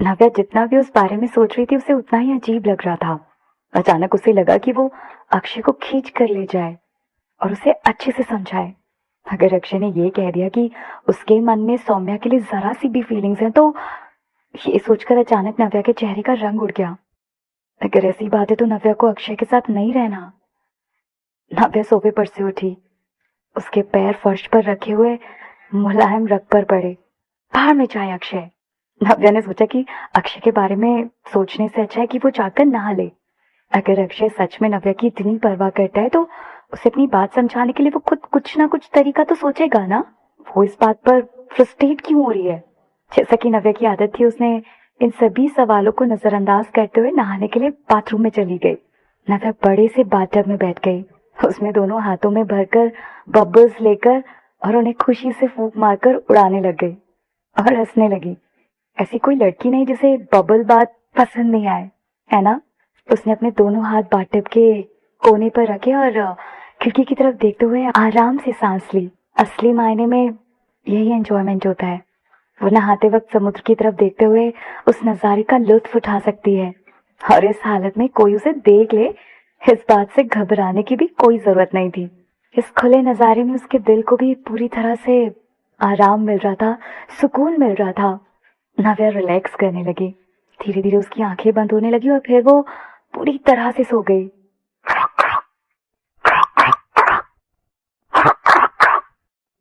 नव्या जितना भी उस बारे में सोच रही थी उसे उतना ही अजीब लग रहा था। अचानक उसे लगा कि वो अक्षय को खींच कर ले जाए और उसे अच्छे से समझाए। अगर अक्षय ने ये कह दिया कि उसके मन में सौम्या के लिए जरा सी भी फीलिंग्स हैं तो ये सोचकर अचानक नव्या के चेहरे का रंग उड़ गया। अगर ऐसी बात है तो नव्या को अक्षय के साथ नहीं रहना। नव्या सोफे पर से उठी। उसके पैर फर्श पर रखे हुए मुलायम रग पर पड़े। बाहर में जाए अक्षय। नव्या ने सोचा कि अक्षय के बारे में सोचने से अच्छा है कि वो जाकर नहा ले। अगर अक्षय सच में नव्या की इतनी परवाह करता है तो उसे अपनी बात समझाने के लिए वो खुद कुछ ना कुछ तरीका तो सोचेगा ना। वो इस बात पर फ्रस्ट्रेट क्यों हो रही है? जैसा कि नव्या की आदत थी, उसने इन सभी सवालों को नजरअंदाज करते हुए नहाने के लिए बाथरूम में चली गई। नव्या बड़े से बाथटब में बैठ गई। उसमें दोनों हाथों में भरकर बबल्स लेकर और उन्हें खुशी से फूंक मारकर उड़ाने लग गई और हंसने लगी। ऐसी कोई लड़की नहीं जिसे बबल बात पसंद नहीं आए, है ना? उसने अपने दोनों हाथ बाथटब के कोने पर रखे और खिड़की की तरफ देखते हुए आराम से सांस ली। असली मायने में यही एंजॉयमेंट होता है। वो नहाते वक्त समुद्र की तरफ देखते हुए उस नजारे का लुत्फ उठा सकती है और इस हालत में कोई उसे देख ले, इस बात से घबराने की भी कोई जरूरत नहीं थी। इस खुले नजारे में उसके दिल को भी पूरी तरह से आराम मिल रहा था, सुकून मिल रहा था। नव्या रिलैक्स करने लगी। धीरे धीरे उसकी आंखें बंद होने लगी और फिर वो पूरी तरह से सो गई।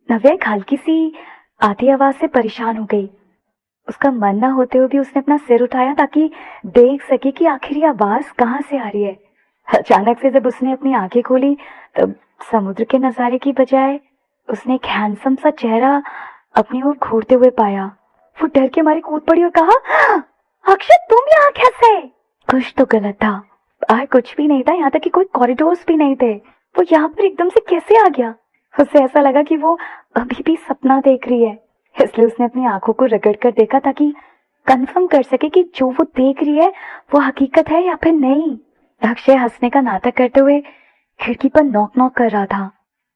नव्या एक हल्की सी आधी आवाज से परेशान हो गई। उसका मन ना होते हुए भी उसने अपना सिर उठाया ताकि देख सके कि आखिर ये आवाज कहाँ से आ रही है। अचानक से जब उसने अपनी आंखें खोली तब समुद्र के नजारे की बजाय उसने एक हैंडसम सा चेहरा अपनी ओर घूरते हुए पाया। वो डर के मारे कूद पड़ी और कहा, अक्षय तुम यहाँ कैसे? कुछ तो गलत था। बाहर कुछ भी नहीं था, यहाँ तक कि कोई कॉरिडोर्स भी नहीं थे। वो यहाँ पर एकदम से कैसे आ गया? उसे ऐसा लगा कि वो अभी भी सपना देख रही है, इसलिए उसने अपनी आंखों को रगड़ कर देखा ताकि कंफर्म कर सके कि जो वो देख रही है वो हकीकत है या फिर नहीं। अक्षय हंसने का नाटक करते हुए खिड़की पर नॉक नॉक कर रहा था।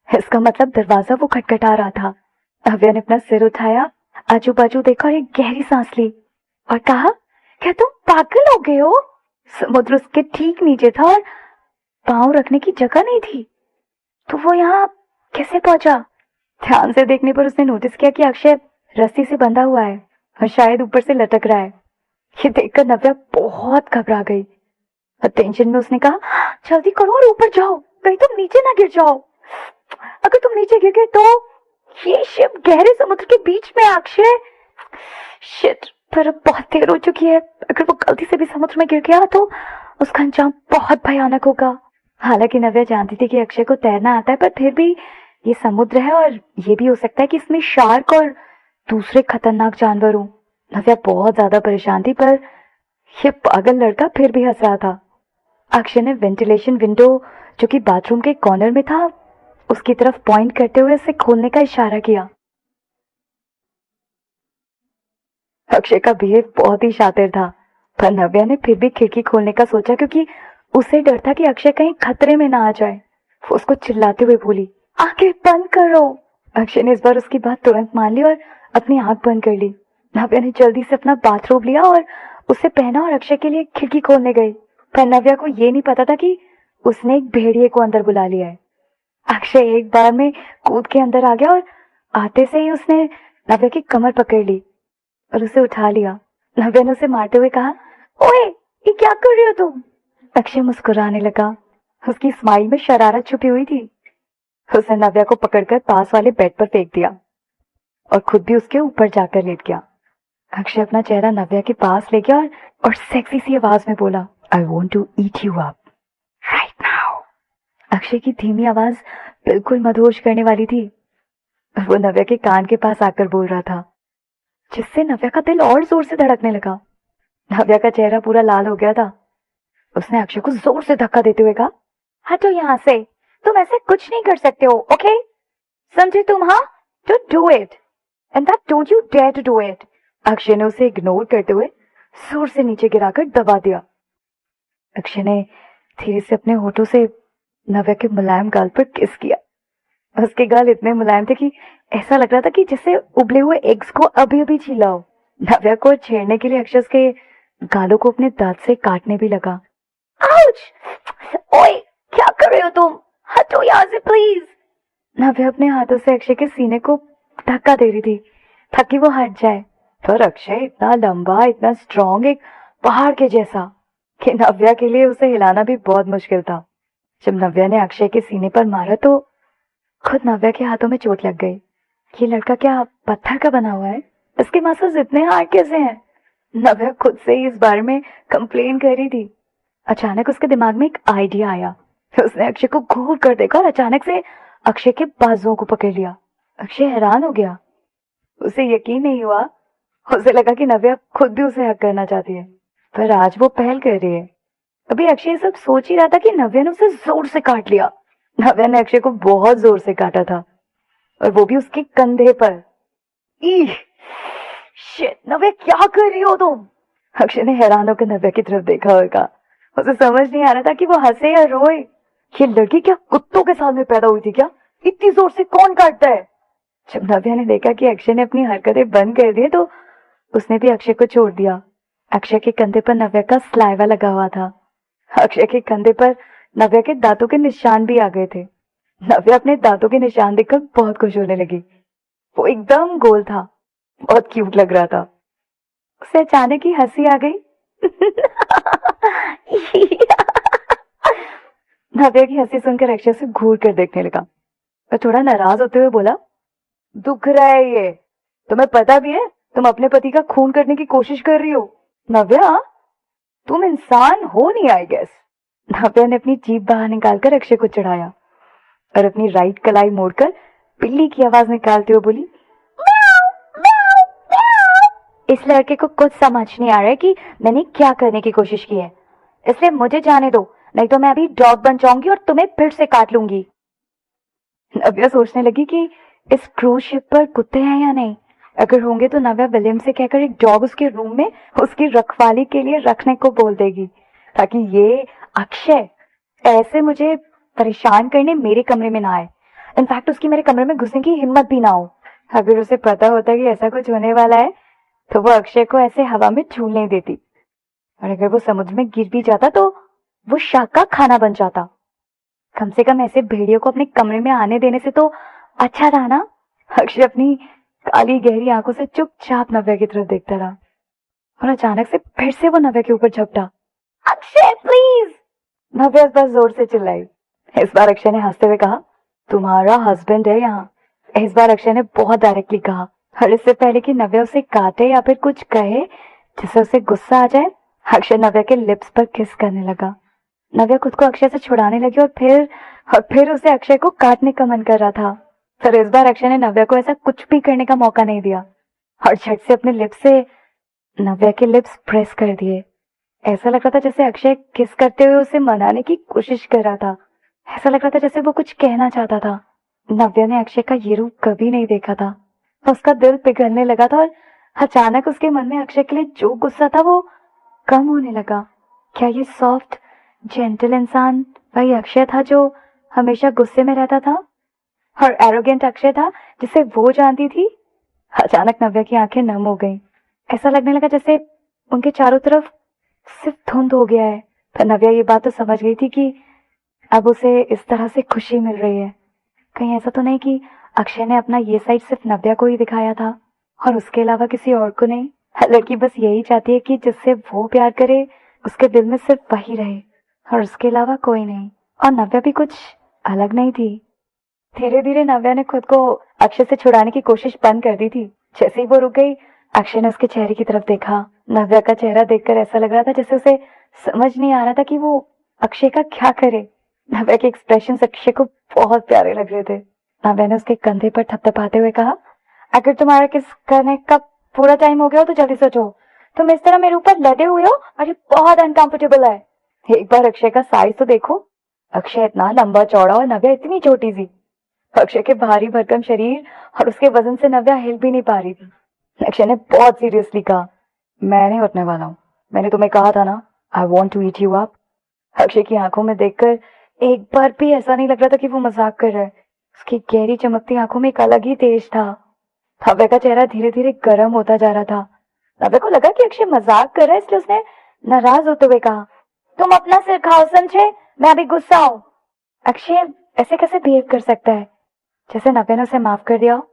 इसका मतलब दरवाजा वो खटखटा रहा था। नव्या ने अपना सिर उठाया, आजू बाजू देखा और एक गहरी सांस ली और कहा, क्या तुम पागल हो गए हो? समुद्र उसके ठीक नीचे था और पांव रखने की जगह नहीं थी, तो वो यहाँ कैसे पहुंचा? ध्यान से देखने पर उसने नोटिस किया कि अक्षय रस्सी से बंधा हुआ है और शायद ऊपर से लटक रहा है। ये देखकर नव्या बहुत घबरा गई और टेंशन में उसने कहा, जल्दी करो और ऊपर जाओ, कहीं तुम नीचे ना गिर जाओ। अगर तुम नीचे गिर गए तो ये शिप गहरे समुद्र के बीच में। अक्षय, शिट, पर अब बहुत देर हो चुकी है। अगर वो गलती से भी समुद्र में गिर गया तो उसका अंजाम बहुत भयानक होगा। हालांकि नव्या जानती थी कि अक्षय को तैरना आता है, पर फिर भी ये समुद्र है और ये भी हो सकता है कि इसमें शार्क और दूसरे खतरनाक जानवर हो। नव्या बहुत ज्यादा परेशान थी, पर ये पागल लड़का फिर भी हंस रहा था। अक्षय ने वेंटिलेशन विंडो जो कि बाथरूम के कॉर्नर में था उसकी तरफ पॉइंट करते हुए उसे खोलने का इशारा किया। अक्षय का बिहेव बहुत ही शातिर था, पर नव्या ने फिर भी खिड़की खोलने का सोचा क्योंकि उसे डर था कि अक्षय कहीं खतरे में ना आ जाए। वो उसको चिल्लाते हुए बोली, आंखें बंद करो। अक्षय ने इस बार उसकी बात तुरंत मान ली और अपनी आंख बंद कर ली। नव्या ने जल्दी से अपना बाथरोब लिया और उसे पहना और अक्षय के लिए खिड़की खोलने गई, पर नव्या को ये नहीं पता था कि उसने एक भेड़िए को अंदर बुला लिया है। अक्षय एक बार में कूद के अंदर आ गया और आते से ही उसने नव्या की कमर पकड़ ली और उसे उठा लिया। नव्या ने उसे मारते हुए कहा, ओए, ये क्या कर रही हो तुम? अक्षय मुस्कुराने लगा। उसकी स्माइल में शरारत छुपी हुई थी। उसने नव्या को पकड़कर पास वाले बेड पर फेंक दिया और खुद भी उसके ऊपर जाकर लेट गया। अक्षय अपना चेहरा नव्या के पास ले गया और सेक्सी सी आवाज में बोला, I want to eat you up right now. Akshay की धीमी आवाज बिल्कुल मदहोश करने वाली थी। वो नव्या के कान के पास आकर बोल रहा था, जिससे नव्या का दिल और जोर से धड़कने लगा। नव्या का चेहरा पूरा लाल हो गया था। उसने अक्षय को जोर से धक्का देते हुए कहा, हटो यहाँ से, तुम ऐसे कुछ नहीं कर सकते हो, ओके? समझे तुम? हाँ, don't do it and that don't you dare to do it. Akshay ने उसे इग्नोर करते हुए जोर से नीचे गिराकर दबा दिया। अक्षय ने धीरे से अपने होठों से नव्या के मुलायम गाल पर किस किया। उसके गाल इतने मुलायम थे कि ऐसा लग रहा था कि जैसे उबले हुए एग्स को अभी अभी छीला हो। नव्या को छेड़ने के लिए अक्षय उसके गालों को अपने दांत से काटने भी लगा। आउच! ओए, क्या कर रहे हो तुम? हटो यहाँ से प्लीज। नव्या अपने हाथों से अक्षय के सीने को धक्का दे रही थी ताकि वो हट जाए, पर अक्षय इतना लंबा, इतना स्ट्रॉन्ग, एक पहाड़ के जैसा कि नव्या के लिए उसे हिलाना भी बहुत मुश्किल था। जब नव्या ने अक्षय के सीने पर मारा तो खुद नव्या के हाथों में चोट लग गई। ये लड़का क्या पत्थर का बना हुआ है? इसके मसल्स इतने हार्ड कैसे हैं? नव्या खुद से ही इस बारे में कंप्लेन कर रही थी। अचानक उसके दिमाग में एक आइडिया आया। उसने अक्षय को घूर कर देखा और अचानक से अक्षय के बाजुओं को पकड़ लिया। अक्षय हैरान हो गया, उसे यकीन नहीं हुआ। उसे लगा कि नव्या खुद भी उसे हक करना चाहती है, पर आज वो पहल कर रही है। अभी अक्षय सब सोच ही रहा था कि नव्या ने उसे जोर से काट लिया। नव्या ने अक्षय को बहुत जोर से काटा था, और वो भी उसके कंधे पर। शिट, नव्या क्या कर रही हो तुम? अक्षय ने हैरान होकर नव्या की तरफ देखा और कहा। उसे समझ नहीं आ रहा था कि वो हंसे या रोए। ये लड़की क्या कुत्तों के साथ में पैदा हुई थी क्या? इतनी जोर से कौन काटता है? जब नव्या ने देखा कि अक्षय ने अपनी हरकतें बंद कर दी तो उसने भी अक्षय को छोड़ दिया। अक्षय के कंधे पर नव्या का सलाइवा लगा हुआ था। अक्षय के कंधे पर नव्या के दांतों के निशान भी आ गए थे। नव्या अपने दांतों के निशान देखकर बहुत खुश होने लगी। वो एकदम गोल था, बहुत क्यूट लग रहा था। उसे अचानक ही हंसी आ गई। नव्या की हंसी सुनकर अक्षय से घूर कर देखने लगा और थोड़ा नाराज होते हुए बोला, दुख रहा है ये, तुम्हें पता भी है तुम अपने पति का खून करने की कोशिश कर रही हो। नव्या, तुम इंसान हो नहीं, आई गेस। नव्या ने अपनी जीभ बाहर निकालकर अक्षय को चढ़ाया और अपनी राइट कलाई मोड़कर बिल्ली की आवाज निकालते हुए बोली, इस लड़के को कुछ समझ नहीं आ रहा है कि मैंने क्या करने की कोशिश की है, इसलिए मुझे जाने दो, नहीं तो मैं अभी डॉग बन जाऊंगी और तुम्हें फिर से काट लूंगी। नव्या सोचने लगी कि इस क्रूज शिप पर कुत्ते हैं या नहीं। अगर होंगे तो नव्या विलियम से कहकर एक डॉग उसके रूम में उसकी रखवाली के लिए रखने को बोल देगी, ताकि ये अक्षय ऐसे मुझे परेशान करने मेरे कमरे में ना आए। इनफैक्ट उसकी मेरे कमरे में घुसने की हिम्मत भी ना हो। अगर उसे पता होता कि ऐसा कुछ होने वाला है तो वो अक्षय को ऐसे हवा में झूल नहीं देती, और अगर वो समुद्र में गिर भी जाता तो वो शाक का खाना बन जाता। कम से कम ऐसे भेड़ियों को अपने कमरे में आने देने से तो अच्छा था ना। अक्षय अपनी काली गहरी आंखों से चुपचाप नव्या की तरफ देखता रहा, और अचानक से फिर से वो नव्या के ऊपर झपटा। अक्षय प्लीज! नव्या इस बार जोर से चिल्लाई। इस बार अक्षय ने हंसते हुए कहा, तुम्हारा हस्बैंड है यहाँ। इस बार अक्षय ने बहुत डायरेक्टली कहा, और इससे पहले कि नव्या उसे काटे या फिर कुछ कहे जिससे उसे गुस्सा आ जाए, अक्षय नव्या के लिप्स पर किस करने लगा। नव्या खुद को अक्षय से छुड़ाने लगी और फिर उसे अक्षय को काटने का मन कर रहा था, पर इस बार अक्षय ने नव्या को ऐसा कुछ भी करने का मौका नहीं दिया और झट से अपने लिप्स से नव्या के लिप्स प्रेस कर दिए। ऐसा लग रहा था जैसे अक्षय किस करते हुए उसे मनाने की कोशिश कर रहा था। ऐसा लग रहा था जैसे वो कुछ कहना चाहता था। नव्या ने अक्षय का ये रूप कभी नहीं देखा था। उसका दिल पिघलने लगा था और अचानक उसके मन में अक्षय के लिए जो गुस्सा था वो कम होने लगा। क्या ये सॉफ्ट जेंटल इंसान वही अक्षय था जो हमेशा गुस्से में रहता था, और एरोगेंट अक्षय था जिसे वो जानती थी? अचानक नव्या की आंखें नम हो गईं। ऐसा लगने लगा जैसे उनके चारों तरफ सिर्फ धुंध हो गया है। पर नव्या ये बात तो समझ गई थी कि अब उसे इस तरह से खुशी मिल रही है। कहीं ऐसा तो नहीं कि अक्षय ने अपना ये साइड सिर्फ नव्या को ही दिखाया था और उसके अलावा किसी और को नहीं। लड़की बस यही चाहती है कि जिससे वो प्यार करे उसके दिल में सिर्फ वही रहे और उसके अलावा कोई नहीं। और नव्या भी कुछ अलग नहीं थी। धीरे धीरे नव्या ने खुद को अक्षय से छुड़ाने की कोशिश बंद कर दी थी। जैसे ही वो रुक गई, अक्षय ने उसके चेहरे की तरफ देखा। नव्या का चेहरा देखकर ऐसा लग रहा था जैसे उसे समझ नहीं आ रहा था कि वो अक्षय का क्या करे। नव्या के एक्सप्रेशन अक्षय को बहुत प्यारे लग रहे थे। नव्या ने उसके कंधे पर थपथपाते हुए कहा, अगर तुम्हारा किस करने का पूरा टाइम हो गया हो तो जल्दी सोचो। तुम इस तरह मेरे ऊपर लदे हुए हो और ये बहुत अनकंफर्टेबल है। एक बार अक्षय का साइज तो देखो। अक्षय इतना लंबा चौड़ा और नव्या इतनी छोटी सी। अक्षय के भारी भरकम शरीर और उसके वजन से नव्या हिल भी नहीं पा रही थी। अक्षय ने बहुत सीरियसली कहा, मैं नहीं उठने वाला हूँ। मैंने तुम्हें कहा था ना, I want to eat you up. Akshay की आंखों में देखकर एक बार भी ऐसा नहीं लग रहा था कि वो मजाक कर रहा है। उसकी गहरी चमकती आंखों में एक अलग ही तेज था। नव्या का चेहरा धीरे धीरे गर्म होता जा रहा था। नव्या को लगा कि अक्षय मजाक कर रहा है, इसलिए उसने नाराज होते हुए कहा, तुम अपना सिर खाओ, समझे? मैं अभी गुस्सा हूं। अक्षय ऐसे कैसे बिहेव कर सकता है, जैसे नव्या ने उसे माफ कर दिया हो।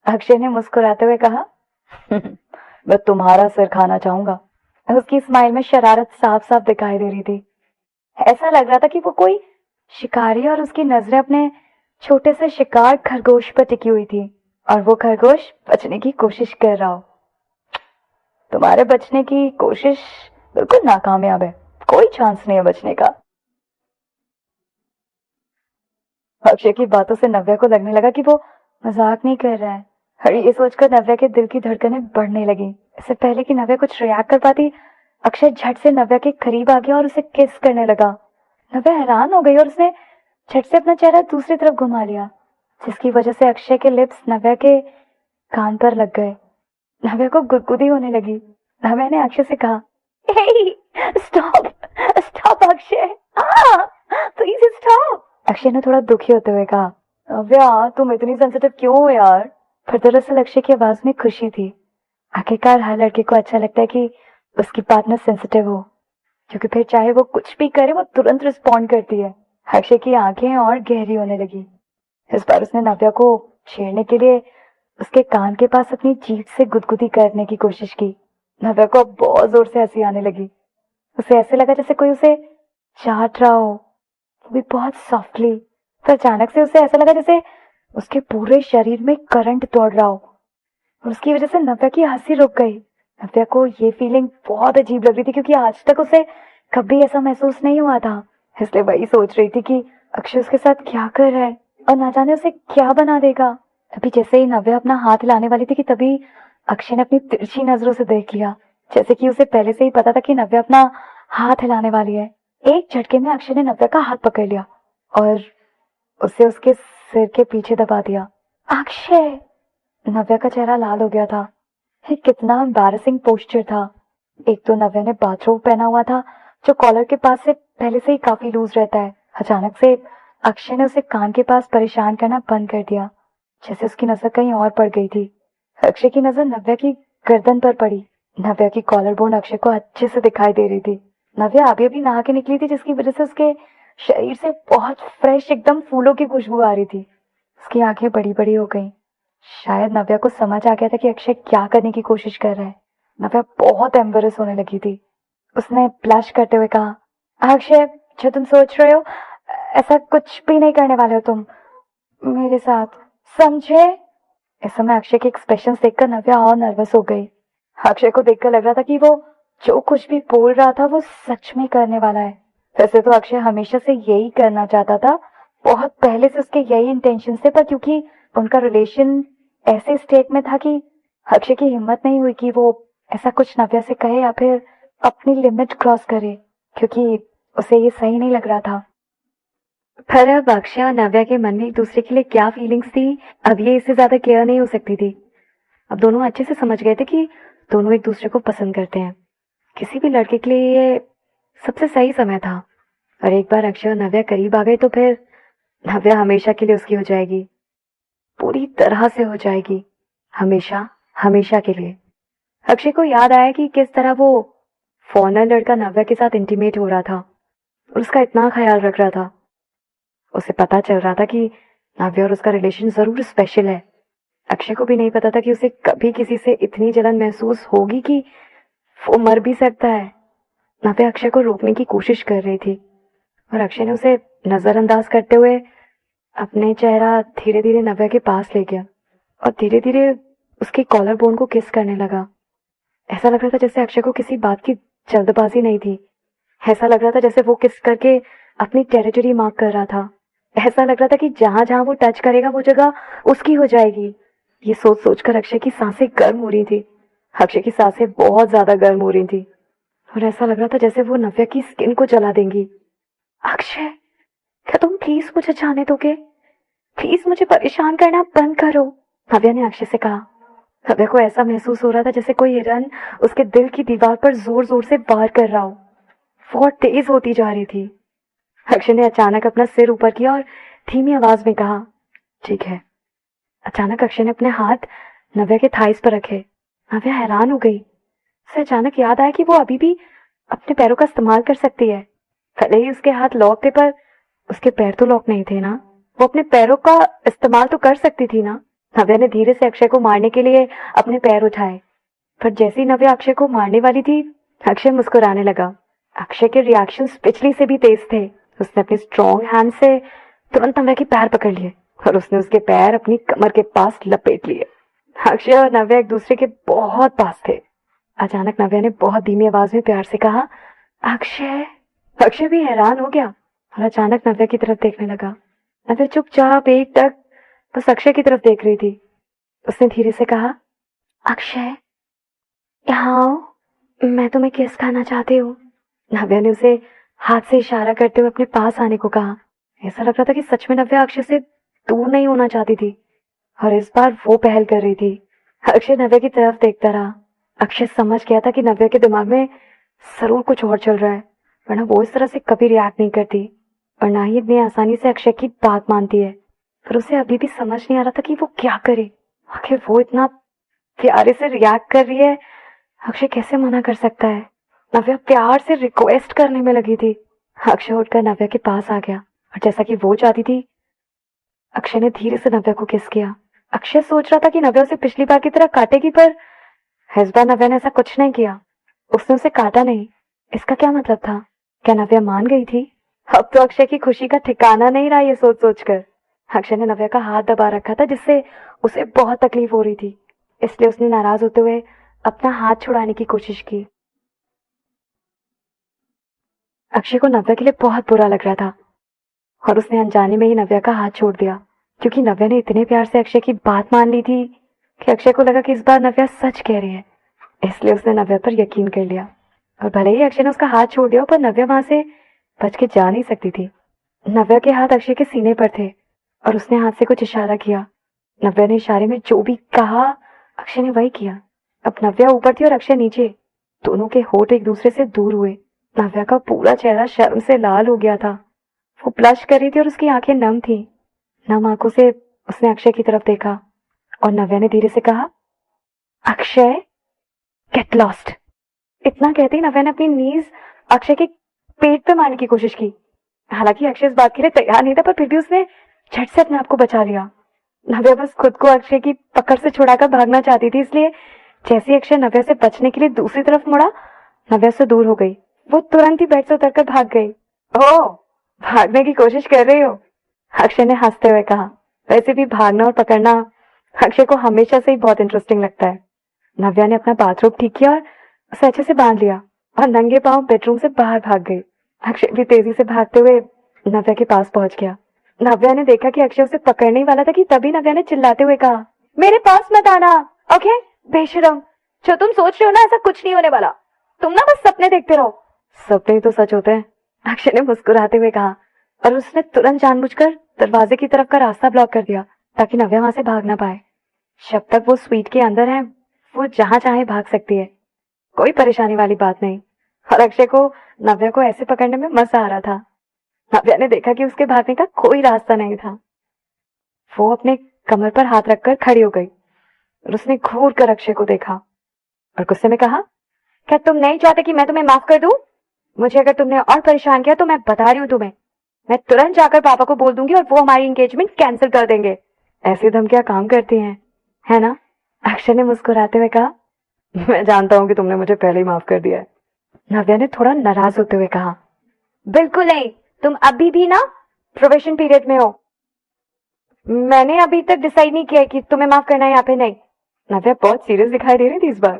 अक्षय ने मुस्कुराते हुए कहा, मैं तुम्हारा सिर खाना चाहूंगा। उसकी स्माइल में शरारत साफ साफ दिखाई दे रही थी। ऐसा लग रहा था कि वो कोई शिकारी है और उसकी नजरें अपने छोटे से शिकार खरगोश पर टिकी हुई थी और वो खरगोश बचने की कोशिश कर रहा हो। तुम्हारे बचने की कोशिश बिल्कुल नाकामयाब है, कोई चांस नहीं है बचने का। अक्षय की बातों से नव्या को लगने लगा कि वो मजाक नहीं कर रहा है और ये सोचकर नव्या के दिल की धड़कनें बढ़ने लगी। इससे पहले कि नव्या कुछ रिएक्ट कर पाती, अक्षय झट से नव्या के करीब आ गया और उसे किस करने लगा। नव्या हैरान हो गई और उसने झट से अपना चेहरा दूसरी तरफ घुमा लिया, जिसकी वजह से अक्षय के लिप्स नव्या के कान पर लग गए। नव्या को गुदगुदी होने लगी। नव्या ने अक्षय से कहा, hey stop stop Akshay, please stop. Akshay ने थोड़ा दुखी होते हुए कहा, नव्या तुम इतनी सेंसिटिव क्यों हो यार? पर दरअसल अक्षय की आवाज में खुशी थी। आखिरकार हर लड़के को अच्छा लगता है कि उसकी पार्टनर सेंसिटिव हो, क्योंकि फिर चाहे वो कुछ भी करे वो तुरंत रिस्पॉन्ड करती है। अक्षय की आंखें और गहरी होने लगी। इस बार उसने नव्या को छेड़ने के लिए उसके कान के पास अपनी जीभ से गुदगुदी करने की कोशिश की। नव्या को अब बहुत जोर से हंसी आने लगी। उसे ऐसे लगा जैसे कोई उसे चाट रहा हो, वो भी बहुत सॉफ्टली। फिर अचानक से उसे ऐसा लगा जैसे उसके पूरे शरीर में करंट दौड़ रहा हो और उसकी वजह से नव्या की हंसी रुक गई। नव्या को ये फीलिंग बहुत अजीब लग रही थी, क्योंकि आज तक उसे कभी ऐसा महसूस नहीं हुआ था। इसलिए वही सोच रही थी कि अक्षय उसके साथ क्या कर रहा है और ना जाने उसे क्या बना देगा। अभी जैसे ही नव्या अपना हाथ हिलाने वाली थी कि तभी अक्षय ने अपनी तिरछी नजरों से देख लिया, जैसे कि उसे पहले से ही पता था कि नव्या अपना हाथ हिलाने वाली है। एक झटके में अक्षय ने नव्या का हाथ पकड़ लिया और उसे उसके सिर के पीछे दबा दिया। अक्षय! नव्या का चेहरा लाल हो गया था। ये कितना एम्बैरेसिंग पोस्चर था। एक तो नव्या ने बाथरोब पहना हुआ था, जो कॉलर के पास से पहले से ही काफी लूज रहता है। अचानक से अक्षय ने उसे कान के पास परेशान करना बंद कर दिया, जैसे उसकी नजर कहीं और पड़ गई थी। अक्षय की नजर नव्या की गर्दन पर पड़ी। नव्या की कॉलर बोन अक्षय को अच्छे से दिखाई दे रही थी। नव्या अभी अभी नहा के निकली थी, जिसकी वजह से उसके शरीर से बहुत फ्रेश एकदम फूलों की खुशबू आ रही थी। उसकी आंखें बड़ी बड़ी हो गईं। शायद नव्या को समझ आ गया था कि अक्षय क्या करने की कोशिश कर रहा है। नव्या बहुत एम्बेरस होने लगी थी। उसने ब्लश करते हुए कहा, अक्षय जो तुम सोच रहे हो ऐसा कुछ भी नहीं करने वाले हो तुम मेरे साथ, समझे? इस समय अक्षय के एक्सप्रेशन देखकर नव्या और नर्वस हो गई। अक्षय को देखकर लग रहा था कि वो जो कुछ भी बोल रहा था वो सच में करने वाला है। वैसे तो अक्षय हमेशा से यही करना चाहता था, बहुत पहले से उसके यही इंटेंशन थे, पर क्योंकि उनका रिलेशन ऐसे स्टेट में था कि अक्षय की हिम्मत नहीं हुई कि वो ऐसा कुछ नव्या से कहे या फिर अपनी लिमिट क्रॉस करे, क्योंकि उसे ये सही नहीं लग रहा था। पर अब अक्षय और नव्या के मन में एक दूसरे के लिए क्या फीलिंग्स थी, अब ये इससे ज्यादा क्लियर नहीं हो सकती थी। अब दोनों अच्छे से समझ गए थे कि दोनों एक दूसरे को पसंद करते हैं। किसी भी लड़के के लिए ये सबसे सही समय था। और एक बार अक्षय और नव्या करीब आ गए तो फिर नव्या हमेशा के लिए उसकी हो जाएगी, पूरी तरह से हो जाएगी, हमेशा हमेशा के लिए। अक्षय को याद आया कि किस तरह वो फॉरनर लड़का नव्या के साथ इंटीमेट हो रहा था और उसका इतना ख्याल रख रहा था। उसे पता चल रहा था कि नव्या और उसका रिलेशन जरूर स्पेशल है। अक्षय को भी नहीं पता था कि उसे कभी किसी से इतनी जलन महसूस होगी कि वो मर भी सकता है। नव्या अक्षय को रोकने की कोशिश कर रही थी और अक्षय ने उसे नजरअंदाज करते हुए अपने चेहरा धीरे धीरे नव्या के पास ले गया और धीरे धीरे उसके कॉलर बोन को किस करने लगा। ऐसा लग रहा था जैसे अक्षय को किसी बात की जल्दबाजी नहीं थी। ऐसा लग रहा था जैसे वो किस करके अपनी टेरिटरी मार्क कर रहा था। ऐसा लग रहा था कि जहां जहां वो टच करेगा वो जगह उसकी हो जाएगी। ये सोच सोचकर अक्षय की सांसें गर्म हो रही थी। अक्षय की सांसें बहुत ज्यादा गर्म हो रही थी और ऐसा लग रहा था जैसे वो नव्या की स्किन को जला देंगी। अक्षय, क्या तुम प्लीज मुझे जाने दोगे? प्लीज मुझे परेशान करना बंद करो, नव्या ने अक्षय से कहा। नव्या को ऐसा महसूस हो रहा था जैसे कोई हिरन उसके दिल की दीवार पर जोर जोर से वार कर रहा हो। वो तेज होती जा रही थी। अक्षय ने अचानक अपना सिर ऊपर किया और धीमी आवाज में कहा, ठीक है। अचानक अक्षय ने अपने हाथ नव्या के थाइस पर रखे। नव्या हैरान हो गई। उसे अचानक याद आया कि वो अभी भी अपने पैरों का इस्तेमाल कर सकती है। भले ही उसके हाथ लॉक थे पर उसके पैर तो लॉक नहीं थे ना। वो अपने पैरों का इस्तेमाल तो कर सकती थी ना। नव्या ने धीरे से अक्षय को मारने के लिए अपने पैर उठाए, पर जैसे ही नव्या अक्षय को मारने वाली थी, अक्षय मुस्कुराने लगा। अक्षय के रिएक्शंस पिछली से भी तेज थे। उसने अपने स्ट्रॉन्ग हैंड से तुरंत नव्या के पैर पकड़ लिए और उसने उसके पैर अपनी कमर के पास लपेट लिए। अक्षय और नव्या एक दूसरे के बहुत पास थे। अचानक नव्या ने बहुत धीमी आवाज में प्यार से कहा, अक्षय। अक्षय भी हैरान हो गया और अचानक नव्या की तरफ देखने लगा। नव्या चुपचाप एक टक बस अक्षय की तरफ देख रही थी। उसने धीरे से कहा, अक्षय यहाँ आओ, मैं तुम्हें किस खाना चाहती हूँ। नव्या ने उसे हाथ से इशारा करते हुए अपने पास आने को कहा। ऐसा लग रहा था कि सच में नव्या अक्षय से दूर नहीं होना चाहती थी और इस बार वो पहल कर रही थी। अक्षय नव्या की तरफ देखता रहा। अक्षय समझ गया था कि नव्या के दिमाग में जरूर कुछ और चल रहा है, वरना वो इस तरह से कभी रिएक्ट नहीं करती और ना ही इतनी आसानी से अक्षय की बात मानती है। पर उसे अभी भी समझ नहीं आ रहा था कि वो क्या करे। आखिर वो इतना प्यारे से रिएक्ट कर रही है, अक्षय कैसे मना कर सकता है। नव्या प्यार से रिक्वेस्ट करने में लगी थी। अक्षय उठकर नव्या के पास आ गया और जैसा कि वो चाहती थी, अक्षय ने धीरे से नव्या को किस किया। अक्षय सोच रहा था कि नव्या उसे पिछली बार की तरह काटेगी, पर इस बार नव्या ने ऐसा कुछ नहीं किया। उसने उसे काटा नहीं। इसका क्या मतलब था? क्या नव्या मान गई थी? अब तो अक्षय की खुशी का ठिकाना नहीं रहा ये सोच सोच कर। अक्षय ने नव्या का हाथ दबा रखा था, जिससे उसे बहुत तकलीफ हो रही थी। इसलिए उसने नाराज होते हुए अपना हाथ छुड़ाने की कोशिश की। अक्षय को नव्या के लिए बहुत बुरा लग रहा था और उसने अनजाने में ही नव्या का हाथ छोड़ दिया, क्योंकि नव्या ने इतने प्यार से अक्षय की बात मान ली थी कि अक्षय को लगा कि इस बार नव्या सच कह रही है। इसलिए उसने नव्या पर यकीन कर लिया और भले ही अक्षय ने उसका हाथ छोड़ दिया, पर नव्या वहां से बच के जा नहीं सकती थी। नव्या के हाथ अक्षय के सीने पर थे और उसने हाथ से कुछ इशारा किया। नव्या ने इशारे में जो भी कहा, अक्षय ने वही किया। अब नव्या ऊपर थी और अक्षय नीचे। दोनों के होठ एक दूसरे से दूर हुए। नव्या का पूरा चेहरा शर्म से लाल हो गया था। वो ब्लश कर रही थी और उसकी आंखें नम थी। नम आंखों से उसने अक्षय की तरफ देखा और नव्या ने धीरे से कहा, अक्षय गेट लॉस्ट। इतना कहते ही नव्या ने अपनी नीज अक्षय के पेट पे मारने की कोशिश की। हालांकि अक्षय इस बात के लिए तैयार नहीं था, पर फिर भी उसने झट से अपने आप को बचा लिया। नव्या बस खुद को अक्षय की पकड़ से छुड़ाकर भागना चाहती थी, इसलिए जैसे अक्षय नव्या से बचने के लिए दूसरी तरफ मुड़ा, नव्या से दूर हो गई। वो तुरंत ही बेड से उतरकर भाग गई। ओह, भागने की कोशिश कर रही हो? अक्षय ने हंसते हुए कहा। वैसे भी भागना और पकड़ना अक्षय को हमेशा से ही बहुत इंटरेस्टिंग लगता है। नव्या ने अपना बाथरूम ठीक किया और उसे अच्छे से बांध लिया और नंगे पांव बेडरूम से बाहर भाग गई। अक्षय भी तेजी से भागते हुए नव्या के पास पहुंच गया। नव्या ने देखा कि अक्षय उसे पकड़ने ही वाला था कि तभी नव्या ने चिल्लाते हुए कहा, मेरे पास मत आना। ओके बेशरम, जो तुम सोच रहे हो ना, ऐसा कुछ नहीं होने वाला। तुम ना बस सपने देखते रहो। सपने तो सच होते हैं, अक्षय ने मुस्कुराते हुए कहा और उसने तुरंत जानबूझकर दरवाजे की तरफ का रास्ता ब्लॉक कर दिया ताकि नव्या वहां से भाग ना पाए। जब तक वो स्वीट के अंदर है, वो जहां चाहे भाग सकती है, कोई परेशानी वाली बात नहीं। और अक्षय को नव्या को ऐसे पकड़ने में मजा आ रहा था। नव्या ने देखा कि उसके भागने का कोई रास्ता नहीं था। वो अपने कमर पर हाथ रखकर खड़ी हो गई और उसने घूर कर अक्षय को देखा और गुस्से में कहा, क्या तुम नहीं चाहते कि मैं तुम्हें माफ कर दूं? मुझे अगर तुमने और परेशान किया तो मैं बता रही हूँ तुम्हें, मैं तुरंत जाकर पापा को बोल दूंगी और वो हमारी एंगेजमेंट कैंसिल कर देंगे। ऐसी धमकियां काम करती हैं, है ना? अक्षय ने मुस्कुराते हुए कहा, मैं जानता हूँ कि तुमने मुझे पहले ही माफ कर दिया है। नव्या ने थोड़ा नाराज होते हुए कहा, बिल्कुल नहीं, तुम अभी भी ना प्रोबेशन पीरियड में हो। मैंने अभी तक डिसाइड नहीं किया कि तुम्हें माफ करना है या फिर नहीं। नव्या बहुत सीरियस दिखाई दे रही थी इस बार,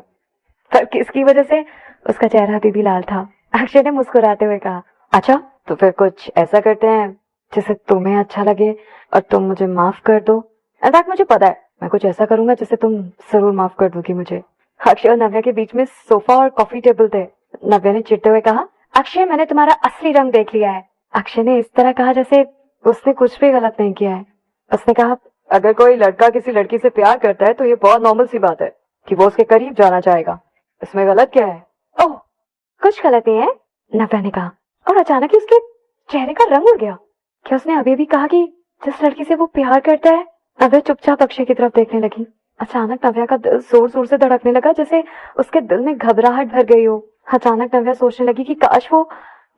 पर किसकी वजह से उसका चेहरा अभी भी लाल था। अक्षय ने मुस्कुराते हुए कहा, अच्छा तो फिर कुछ ऐसा करते हैं जिससे तुम्हें अच्छा लगे और तुम मुझे माफ कर दो। इनफैक्ट मुझे पता है मैं कुछ ऐसा करूंगा जिससे तुम जरूर माफ कर दोगी मुझे। अक्षय और नव्या के बीच में सोफा और कॉफी टेबल थे। नव्या ने चिढ़ते हुए कहा, अक्षय मैंने तुम्हारा असली रंग देख लिया है। अक्षय ने इस तरह कहा जैसे उसने कुछ भी गलत नहीं किया है। उसने कहा, अगर कोई लड़का किसी लड़की से प्यार करता है तो ये बहुत नॉर्मल सी बात है कि वो उसके करीब जाना चाहेगा। इसमें गलत क्या है? ओह, कुछ गलत नहीं है, नव्या ने कहा और अचानक ही उसके चेहरे का रंग उड़ गया। क्या उसने अभी भी कहा कि जिस लड़की से वो प्यार करता है? नव्या चुपचाप अक्षय की तरफ देखने लगी। अचानक नव्या का दिल जोर जोर से धड़कने लगा, जैसे उसके दिल में घबराहट भर गई हो। अचानक नव्या सोचने लगी कि काश वो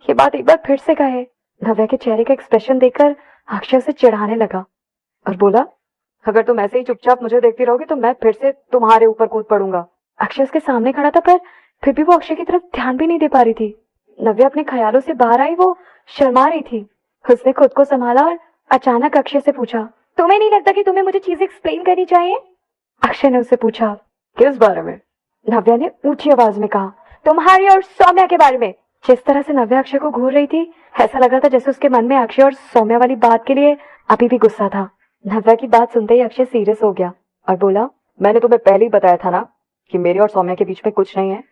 ये बात एक बार फिर से कहे। नव्या के चेहरे का एक्सप्रेशन देखकर अक्षय उसे चिढ़ाने लगा और बोला, अगर तुम ऐसे ही चुपचाप मुझे देखती रहोगी तो मैं फिर से तुम्हारे ऊपर कूद पड़ूंगा। अक्षय उसके सामने खड़ा था, पर फिर भी वो अक्षय की तरफ ध्यान भी नहीं दे पा रही थी। नव्या अपने ख्यालों से बाहर आई, वो शर्मा रही थी। उसने खुद को संभाला और अचानक अक्षय से पूछा, तुम्हें नहीं लगता कि तुम्हें मुझे चीजें एक्सप्लेन करनी चाहिए? अक्षय ने उससे पूछा, किस बारे में? नव्या ने ऊंची आवाज में कहा, तुम्हारी और सौम्या के बारे में। जिस तरह से नव्या अक्षय को घूर रही थी, ऐसा लग रहा था जैसे उसके मन में अक्षय और सौम्या वाली बात के लिए अभी भी गुस्सा था। नव्या की बात सुनते ही अक्षय सीरियस हो गया और बोला, मैंने तुम्हें पहले ही बताया था ना कि मेरे और सौम्या के बीच में कुछ नहीं है।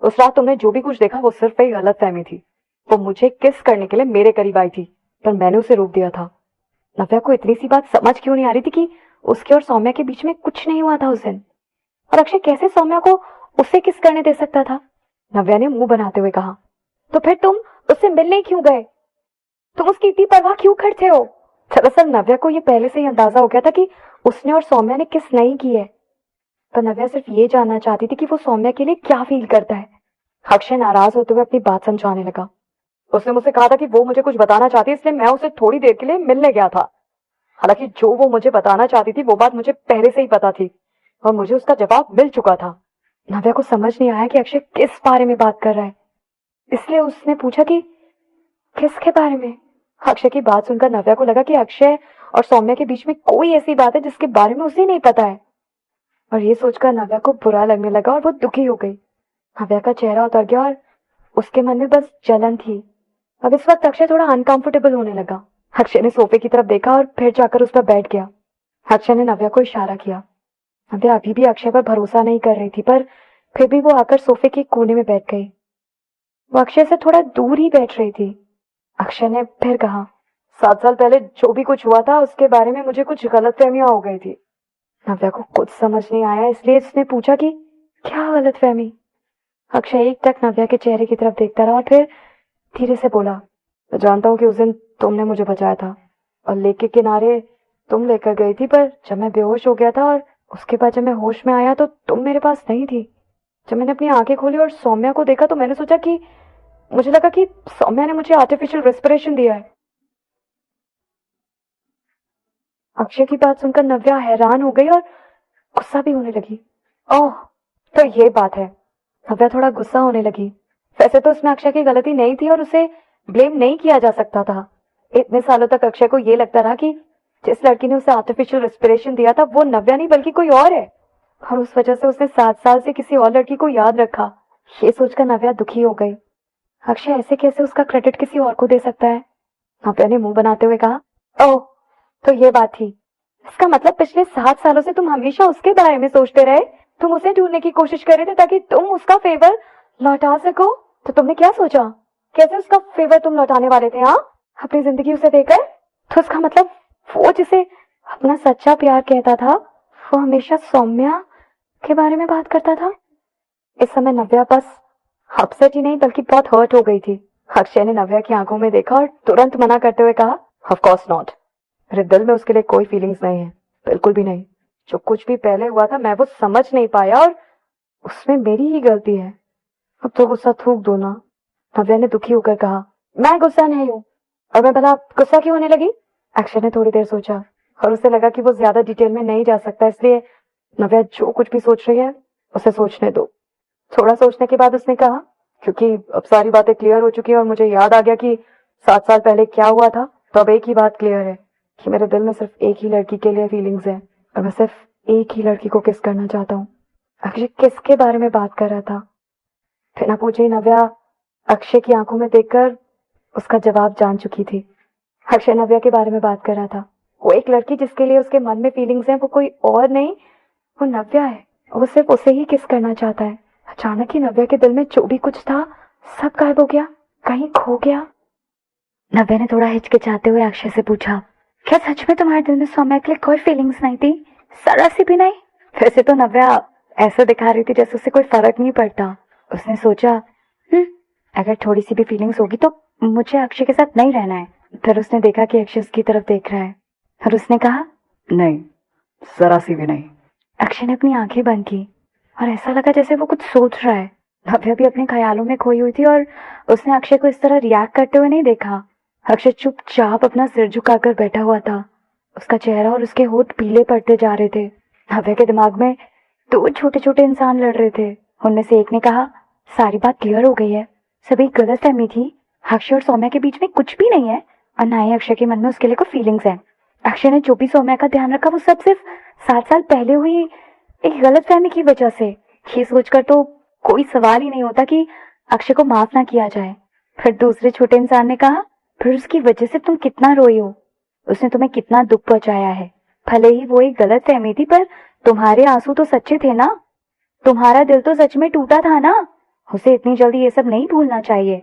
उस रात तुमने जो भी कुछ देखा वो सिर्फ एक गलत फहमी थी। वो मुझे किस करने के लिए मेरे करीब आई थी, पर मैंने उसे रोक दिया था। नव्या को इतनी सी बात समझ क्यों नहीं आ रही थी कि उसके और सौम्या के बीच में कुछ नहीं हुआ था उस दिन, और अक्षय कैसे सौम्या को उससे किस करने दे सकता था। नव्या ने मुंह बनाते हुए कहा, तो फिर तुम उससे मिलने क्यों गए? तुम उसकी इतनी परवाह क्यों करते हो? दरअसल नव्या को ये पहले से ही अंदाजा हो गया था कि उसने और सौम्या ने किस नहीं की है, पर नव्या सिर्फ ये जानना चाहती थी कि वो सौम्या के लिए क्या फील करता है। अक्षय नाराज होते हुए अपनी बात समझाने लगा, उसने मुझसे कहा था कि वो मुझे कुछ बताना चाहती है, इसलिए मैं उसे थोड़ी देर के लिए मिलने गया था। हालांकि जो वो मुझे बताना चाहती थी वो बात मुझे पहले से ही पता थी और मुझे उसका जवाब मिल चुका था। नव्या को समझ नहीं आया कि अक्षय किस बारे में बात कर रहा है, इसलिए उसने पूछा कि किसके बारे में। अक्षय की बात सुनकर नव्या को लगा कि अक्षय और सौम्या के बीच में कोई ऐसी बात है जिसके बारे में उसे नहीं पता है, और ये सोचकर नव्या को बुरा लगने लगा और वो दुखी हो गई। नव्या का चेहरा उतर गया और उसके मन में बस जलन थी। अब इस वक्त अक्षय थोड़ा अनकंफर्टेबल होने लगा। अक्षय ने सोफे की तरफ देखा और फिर जाकर उस पर बैठ गया। अक्षय ने नव्या को इशारा किया। नव्या अभी भी अक्षय पर भरोसा नहीं कर रही थी, पर फिर भी वो आकर सोफे के कोने में बैठ गई। वो अक्षय से थोड़ा दूर ही बैठ रही थी। अक्षय ने फिर कहा, 7 साल पहले जो भी कुछ हुआ था उसके बारे में मुझे कुछ गलतफहमियां हो गई थी। नव्या को कुछ समझ नहीं आया, इसलिए उसने पूछा कि क्या गलतफहमी। अक्षय एक टक नव्या के चेहरे की तरफ देखता रहा और फिर धीरे से बोला, मैं जानता हूँ कि उस दिन तुमने मुझे बचाया था और लेक के किनारे तुम लेकर गई थी, पर जब मैं बेहोश हो गया था और उसके बाद जब मैं होश में आया तो तुम मेरे पास नहीं थी। जब मैंने अपनी आंखें खोली और सौम्या को देखा तो मैंने सोचा कि मुझे लगा कि सौम्या ने मुझे आर्टिफिशियल रेस्पिरेशन दिया है। अक्षय की बात सुनकर नव्या हैरान हो गई और गुस्सा भी होने लगी। ओह, तो ये बात है। नव्या थोड़ा गुस्सा होने लगी। वैसे तो उसमें अक्षय की गलती नहीं थी और उसे ब्लेम नहीं किया जा सकता था। इतने सालों तक अक्षय को ये लगता रहा कि जिस लड़की ने उसे आर्टिफिशियल रेस्पिरेशन दिया था वो नव्या नहीं बल्कि कोई और है, और उस वजह से उसने 7 साल से किसी और लड़की को याद रखा। ये सोचकर नव्या दुखी हो गई। अक्षय ऐसे कैसे उसका क्रेडिट किसी और को दे सकता है? नव्या ने मुंह बनाते हुए कहा, ओह, तो ये बात थी। इसका मतलब पिछले 7 सालों से तुम हमेशा उसके बारे में सोचते रहे। तुम उसे ढूंढने की कोशिश कर रहे थे ताकि तुम उसका फेवर लौटा सको। तो तुमने क्या सोचा? कैसे उसका फेवर तुम लौटाने वाले थे? हाँ, अपनी जिंदगी उसे देकर? तो उसका मतलब वो जिसे अपना सच्चा प्यार कहता था वो हमेशा सौम्या के बारे में बात करता था। इस समय नव्या बस अपसेट ही नहीं बल्कि बहुत हर्ट हो गई थी। अक्षय ने नव्या की आंखों में देखा और तुरंत मना करते हुए कहा, ऑफ कोर्स नॉट। मेरे दिल में उसके लिए कोई फीलिंग्स नहीं है, बिल्कुल भी नहीं। जो कुछ भी पहले हुआ था मैं वो समझ नहीं पाया और उसमें मेरी ही गलती है। अब तो गुस्सा थूक दो ना। नव्या ने दुखी होकर कहा, मैं गुस्सा नहीं हूँ। और मैं भला गुस्सा क्यों होने लगी? अक्षय ने थोड़ी देर सोचा और उसे लगा कि वो ज्यादा डिटेल में नहीं जा सकता, इसलिए नव्या जो कुछ भी सोच रही है उसे सोचने दो। थोड़ा सोचने के बाद उसने कहा, क्योंकि अब सारी बातें क्लियर हो चुकी है और मुझे याद आ गया कि 7 साल पहले क्या हुआ था, तो अब एक ही बात क्लियर है कि मेरे दिल में सिर्फ एक ही लड़की के लिए फीलिंग्स है और मैं सिर्फ एक ही लड़की को किस करना चाहता हूँ। अक्षय किसके बारे में बात कर रहा था? बिना पूछे ही नव्या अक्षय की आंखों में देखकर उसका जवाब जान चुकी थी। अक्षय नव्या के बारे में बात कर रहा था। वो एक लड़की जिसके लिए उसके मन में फीलिंग्स हैं, वो कोई और नहीं, वो नव्या है। वो सिर्फ उसे ही किस करना चाहता है। अचानक ही नव्या के दिल में जो भी कुछ था सब गायब हो गया, कहीं खो गया। नव्या ने थोड़ा हिचकिचाते हुए अक्षय से पूछा, क्या सच में तुम्हारे दिल में सौम्या के लिए कोई फीलिंग्स नहीं थी? जरा सी भी नहीं? वैसे तो नव्या ऐसा दिखा रही थी जैसे उसे कोई फर्क नहीं पड़ता। उसने सोचा, अगर थोड़ी सी भी फीलिंग्स होगी तो मुझे अक्षय के साथ नहीं रहना है। फिर उसने देखा कि अक्षय उसकी तरफ देख रहा है और उसने कहा, नहीं, जरा सी भी नहीं। अक्षय ने अपनी आंखें बंद की और ऐसा लगा जैसे वो कुछ सोच रहा है। नव्या भी अपने ख्यालों में खोई हुई थी और उसने अक्षय को इस तरह रिएक्ट करते हुए नहीं देखा। अक्षय चुपचाप अपना सिर झुकाकर बैठा हुआ था। उसका चेहरा और उसके होंठ पीले पड़ते जा रहे थे। नव्या के दिमाग में दो छोटे छोटे इंसान लड़ रहे थे। उनमें से एक ने कहा, सारी बात क्लियर हो गई है, सभी गलत फहमी थी, अक्षय और सौम्या के बीच में कुछ भी नहीं है और ना ही अक्षय के मन में उसके लिए कोई फीलिंग्स है। अक्षय ने जो भी सौम्या का ध्यान रखा वो सब सिर्फ 7 साल पहले हुई एक गलत फहमी की वजह से। ये सोचकर तो कोई सवाल ही नहीं होता कि अक्षय को माफ ना किया जाए। फिर दूसरे छोटे इंसान ने कहा, फिर उसकी वजह से तुम कितना रोई हो, उसने तुम्हें कितना दुख पहुंचाया है। भले ही वो एक गलत फहमी थी पर तुम्हारे आंसू तो सच्चे थे ना, तुम्हारा दिल तो सच में टूटा था ना। उसे इतनी जल्दी ये सब नहीं भूलना चाहिए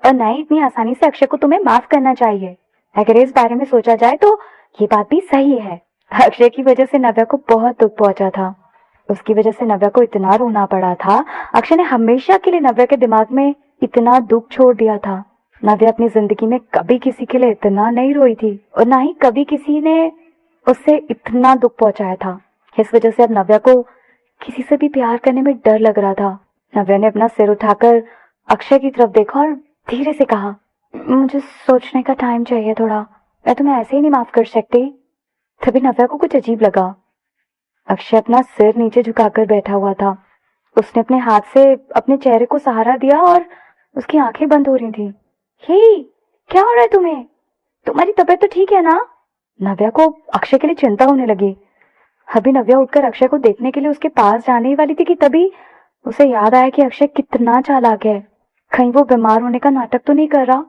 और ना ही इतनी आसानी से अक्षय को तुम्हें माफ करना चाहिए। अगर इस बारे में सोचा जाए तो ये बात भी सही है। अक्षय की वजह से नव्या को बहुत दुख पहुंचा था, उसकी वजह से नव्या को इतना रोना पड़ा था। अक्षय ने हमेशा के लिए नव्या के दिमाग में इतना दुख छोड़ दिया था। नव्या अपनी जिंदगी में कभी किसी के लिए इतना नहीं रोई थी और ना ही कभी किसी ने उससे इतना दुख पहुंचाया था। इस वजह से अब नव्या को किसी से भी प्यार करने में डर लग रहा था। नव्या ने अपना सिर उठाकर अक्षय की तरफ देखा और धीरे से कहा, मुझे सोचने का टाइम चाहिए थोड़ा, मैं तुम्हें ऐसे ही नहीं माफ कर सकती। तभी नव्या को कुछ अजीब लगा। अक्षय अपना सिर नीचे झुकाकर बैठा हुआ था। उसने अपने हाथ से अपने चेहरे को सहारा दिया और उसकी आंखें बंद हो रही थी। हे, क्या हो रहा है तुम्हें? तुम्हारी तबीयत तो ठीक है ना? नव्या को अक्षय के लिए चिंता होने लगी। अभी नव्या उठकर अक्षय को देखने के लिए उसके पास जाने ही वाली थी कि तभी उसे याद आया कि अक्षय कितना चालाक है। कहीं वो बीमार होने का नाटक तो नहीं कर रहा?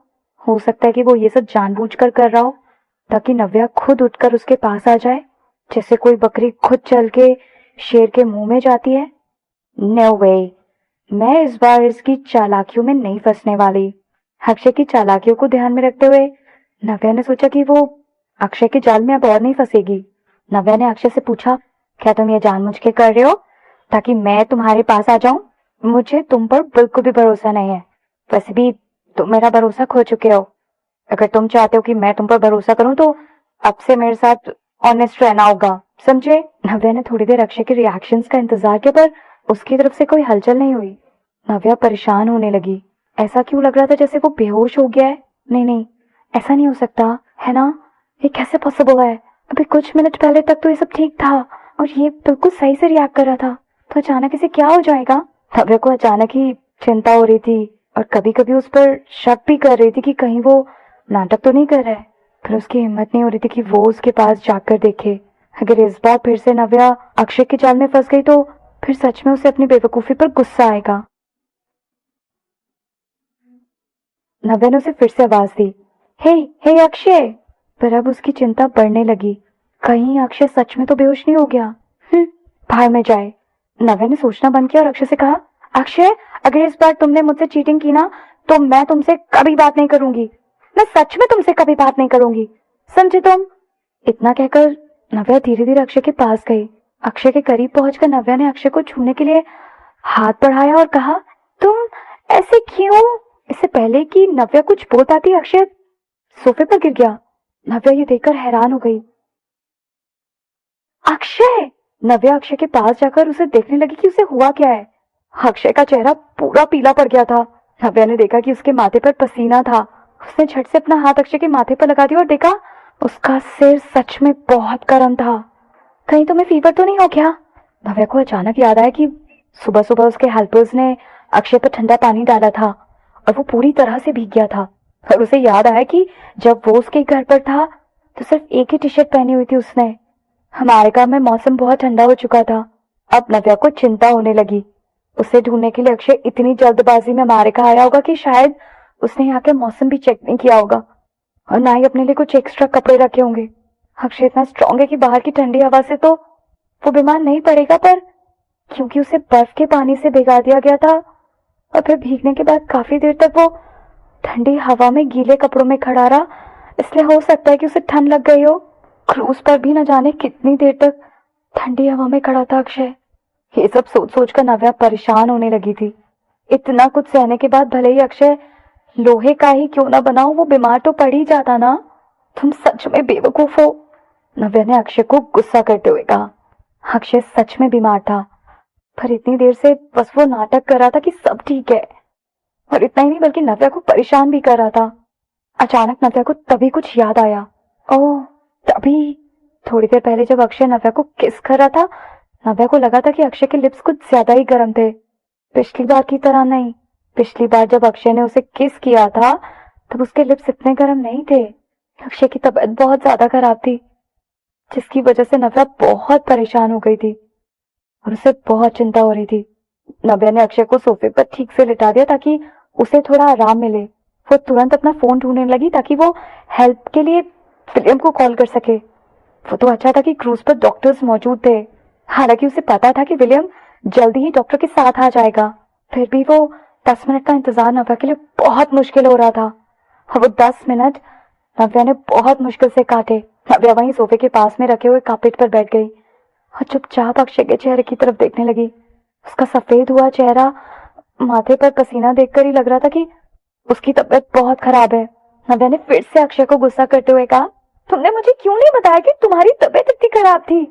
हो सकता है कि वो ये सब जानबूझकर कर रहा हो ताकि नव्या खुद उठकर उसके पास आ जाए, जैसे कोई बकरी खुद चल के शेर के मुंह में जाती है। नो वे, मैं इस बार इसकी चालाकियों में नहीं फंसने वाली। अक्षय की चालाकियों को ध्यान में रखते हुए नव्या ने सोचा कि वो अक्षय के जाल में अब और नहीं फंसेगी। नव्या ने अक्षय से पूछा, क्या तुम ये जानबूझ के कर रहे हो ताकि मैं तुम्हारे पास आ जाऊं? मुझे तुम पर बिल्कुल भी भरोसा नहीं है। वैसे भी तुम मेरा भरोसा खो चुके हो। अगर तुम चाहते हो कि मैं तुम पर भरोसा करूं तो अब से मेरे साथ ऑनेस्ट रहना होगा, समझे? नव्या ने थोड़ी देर अक्षय के रिएक्शंस का इंतजार किया पर उसकी तरफ से कोई हलचल नहीं हुई। नव्या परेशान होने लगी। ऐसा क्यों लग रहा था जैसे वो बेहोश हो गया है? नहीं नहीं, ऐसा नहीं हो सकता है ना, ये कैसे पॉसिबल है? अभी कुछ मिनट पहले तक तो ये सब ठीक था और ये बिल्कुल सही से रिएक्ट कर रहा था, तो अचानक इसे क्या हो जाएगा? नव्या को अचानक ही चिंता हो रही थी और कभी कभी उस पर शक भी कर रही थी कि कहीं वो नाटक तो नहीं कर रहा है। फिर उसकी हिम्मत नहीं हो रही थी कि वो उसके पास जाकर देखे। अगर इस बार फिर से नव्या अक्षय के जाल में फंस गई तो फिर सच में उसे अपनी बेवकूफी पर गुस्सा आएगा। नव्या ने उसे फिर से आवाज दी, हे हे अक्षय। पर अब उसकी चिंता बढ़ने लगी, कहीं अक्षय सच में तो बेहोश नहीं हो गया। बाहर में जाए। नव्या ने सोचना बंद किया और अक्षय से कहा, अक्षय, अगर इस बार तुमने मुझसे चीटिंग की ना तो मैं तुमसे कभी बात नहीं करूंगी। मैं सच में तुमसे कभी बात नहीं करूंगी, समझे तुम? इतना कहकर नव्या धीरे धीरे अक्षय के पास गई। अक्षय के करीब पहुंचकर नव्या ने अक्षय को छूने के लिए हाथ बढ़ाया और कहा, तुम ऐसे क्यों? इससे पहले कि नव्या कुछ बोल पाती अक्षय सोफे पर गिर गया। नव्या ये देखकर हैरान हो गई। अक्षय! नव्या अक्षय के पास जाकर उसे देखने लगी कि उसे हुआ क्या है। अक्षय का चेहरा पूरा पीला पड़ गया था। नव्या ने देखा कि उसके माथे पर पसीना था। उसने झट से अपना हाथ अक्षय के माथे पर लगा दिया और देखा उसका सिर सच में बहुत गर्म था। कहीं तुम्हें फीवर तो नहीं हो गया? नव्या को अचानक याद आया कि सुबह सुबह उसके हेल्पर्स ने अक्षय पर ठंडा पानी डाला था और वो पूरी तरह से भीग गया था। और उसे याद आया कि जब वो उसके घर पर था तो सिर्फ एक ही टी शर्ट पहनी हुई थी उसने। हमारे गांव में मौसम बहुत ठंडा हो चुका था। अब नव्या को चिंता होने लगी। उसे ढूंढने के लिए अक्षय इतनी जल्दबाजी में हमारे यहाँ आया होगा कि शायद उसने यहाँ के मौसम भी चेक नहीं किया होगा और ना ही अपने लिए कुछ एक्स्ट्रा कपड़े रखे होंगे। अक्षय इतना स्ट्रांग है कि बाहर की ठंडी हवा से तो वो बीमार नहीं पड़ेगा, पर क्योंकि उसे बर्फ के पानी से भिगा दिया गया था और फिर भीगने के बाद काफी देर तक वो ठंडी हवा में गीले कपड़ों में खड़ा रहा, इसलिए हो सकता है कि उसे ठंड लग गई हो। क्रूज पर भी न जाने कितनी देर तक ठंडी हवा में खड़ा था अक्षय। ये सब सोच सोच कर नव्या परेशान होने लगी थी। इतना कुछ सहने के बाद भले ही अक्षय लोहे का ही क्यों ना बना हो, वो बीमार तो पड़ ही जाता ना। तुम सच में बेवकूफ हो, नव्या ने अक्षय को गुस्सा करते हुए कहा। अक्षय सच में बीमार था, पर इतनी देर से बस वो नाटक कर रहा था कि सब ठीक है। और इतना ही नहीं बल्कि नव्या को परेशान भी कर रहा था। अचानक नव्या को तभी कुछ याद आया। ओह, तभी थोड़ी देर पहले जब अक्षय नव्या को किस कर रहा था, नव्या को लगा था कि अक्षय के लिप्स कुछ ज्यादा ही गर्म थे। पिछली बार की तरह नहीं। पिछली बार जब अक्षय ने उसे किस किया था तब उसके लिप्स इतने गर्म नहीं थे। अक्षय की तबीयत बहुत ज्यादा खराब थी, जिसकी वजह से नव्या बहुत परेशान हो गई थी और उसे बहुत चिंता हो रही थी। नव्या ने अक्षय को सोफे पर ठीक से लिटा दिया ताकि उसे थोड़ा आराम मिले। वो तुरंत अपना फोन ढूंढने लगी ताकि वो हेल्प के लिए विलियम को कॉल कर सके। वो तो अच्छा था कि क्रूज पर डॉक्टर्स मौजूद थे। हालांकि उसे पता था कि विलियम जल्दी ही डॉक्टर के साथ आ जाएगा, फिर भी वो 10 मिनट का इंतजार नव्या के लिए बहुत मुश्किल हो रहा था। और वो 10 मिनट नव्या ने बहुत मुश्किल से काटे। नव्या वहीं सोफे के पास में रखे हुए कार्पेट पर बैठ गई और चुपचाप अक्षय के चेहरे की तरफ देखने लगी। उसका सफेद हुआ चेहरा, माथे पर पसीना देखकर ही लग रहा था कि उसकी तबीयत बहुत खराब है। नव्या ने फिर से अक्षय को गुस्सा करते हुए कहा, तुमने मुझे क्यों नहीं बताया कि तुम्हारी तबीयत इतनी खराब थी?